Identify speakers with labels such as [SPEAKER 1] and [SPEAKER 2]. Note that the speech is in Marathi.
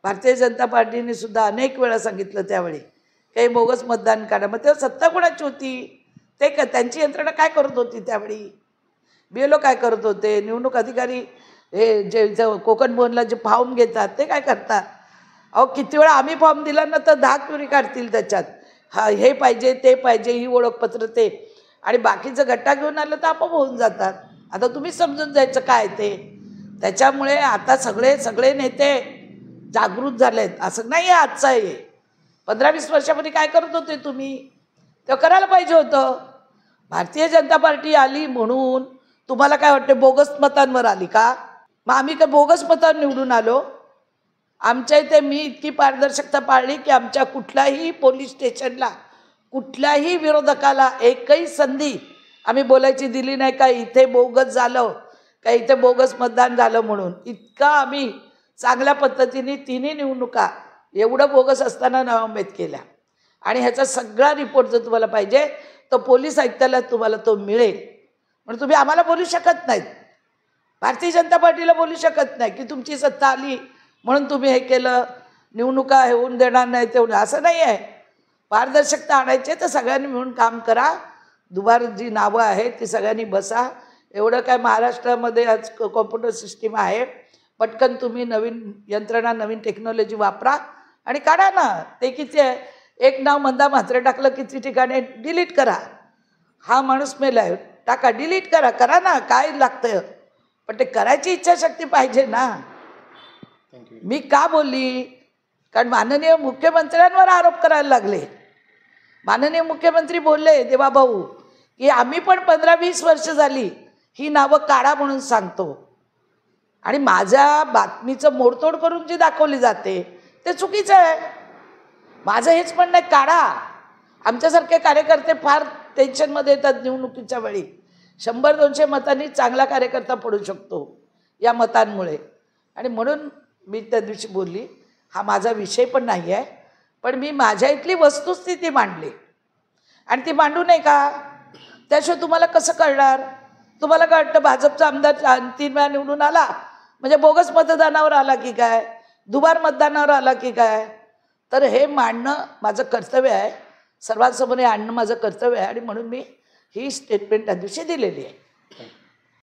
[SPEAKER 1] भारतीय जनता पार्टीने सुद्धा अनेक वेळा सांगितलं त्यावेळी काही बोगस मतदान काढा. मग तेव्हा सत्ता कोणाची होती? ते त्यांची यंत्रणा काय करत होती त्यावेळी? BLO काय करत होते? निवडणूक अधिकारी हे जे कोकण भवनला जे फॉर्म घेतात ते काय करतात? अहो किती वेळा आम्ही फॉर्म दिला ना तर 10 क्वेरी काढतील त्याच्यात. हा हे पाहिजे ते पाहिजे ही ओळखपत्र ते, आणि बाकीचं गट्टा घेऊन आलं तर आपोआप होऊन जातात. आता तुम्ही समजून जायचं काय ते. त्याच्यामुळे आता सगळे नेते जागृत झालेत. असं नाही आहे आजचं आहे. 15-20 वर्षापूर्वी काय करत होते तुम्ही? तेव्हा करायला पाहिजे होतं. भारतीय जनता पार्टी आली म्हणून तुम्हाला काय वाटतं बोगस मतांवर आली का? मग आम्ही काय बोगस मतांवर निवडून आलो? आमच्या इथे मी इतकी पारदर्शकता पाळली की आमच्या कुठल्याही पोलीस स्टेशनला कुठल्याही विरोधकाला एकही संधी आम्ही बोलायची दिली नाही का इथे बोगस झालं का इथे बोगस मतदान झालं म्हणून. इतका आम्ही चांगल्या पद्धतीने तिन्ही निवडणुका एवढं बोगस असताना नामांकित केल्या. आणि ह्याचा सगळा रिपोर्ट जर तुम्हाला पाहिजे तर पोलीस आयुक्ताला तुम्हाला तो मिळेल. म्हणून तुम्ही आम्हाला बोलू शकत नाहीत, भारतीय जनता पार्टीला बोलू शकत नाही की तुमची सत्ता आली म्हणून तुम्ही हे केलं, निवडणुका होऊन देणार नाही तेवढं. असं नाही आहे. पारदर्शकता आणायची तर सगळ्यांनी मिळून काम करा. दुबार जी नावं आहेत ती सगळ्यांनी बसा. एवढं काय महाराष्ट्रामध्ये आज कॉम्प्युटर सिस्टीम आहे, पटकन तुम्ही नवीन यंत्रणा नवीन टेक्नॉलॉजी वापरा आणि काढा ना. ते किती आहे, एक नाव मंदा म्हात्रे टाकलं किती ठिकाणी डिलीट करा. हा माणूस मेलाय टाका, डिलीट करा, करा ना, काय लागतं. पण ते करायची इच्छाशक्ती पाहिजे ना. मी का बोलली? कारण माननीय मुख्यमंत्र्यांवर आरोप करायला लागले. माननीय मुख्यमंत्री बोलले देवाभाऊ की आम्ही पण 15-20 वर्ष झाली ही नावं काढा म्हणून सांगतो, आणि माझ्या बातमीचं मोडतोड करून जी दाखवली जाते ते चुकीचं आहे. माझं हेच म्हणणं आहे, काढा. आमच्यासारखे कार्यकर्ते फार टेन्शनमध्ये येतात निवडणुकीच्या वेळी. 100-200 मतांनी चांगला कार्यकर्ता पडू शकतो या मतांमुळे. आणि म्हणून मी त्या दिवशी बोलली, हा माझा विषय पण नाही आहे, पण मी माझ्या इथली वस्तुस्थिती मांडली. आणि ती मांडू नये का? त्याशिवाय तुम्हाला कसं कळणार? तुम्हाला काय वाटतं भाजपचा आमदार 3 वेळा निवडून आला म्हणजे बोगस मतदानावर आला की काय, दुबार मतदानावर आला की काय? तर हे मांडणं माझं कर्तव्य आहे, सर्वांसमोर हे आणणं माझं कर्तव्य आहे. आणि म्हणून मी ही स्टेटमेंट त्या दिवशी दिलेली आहे.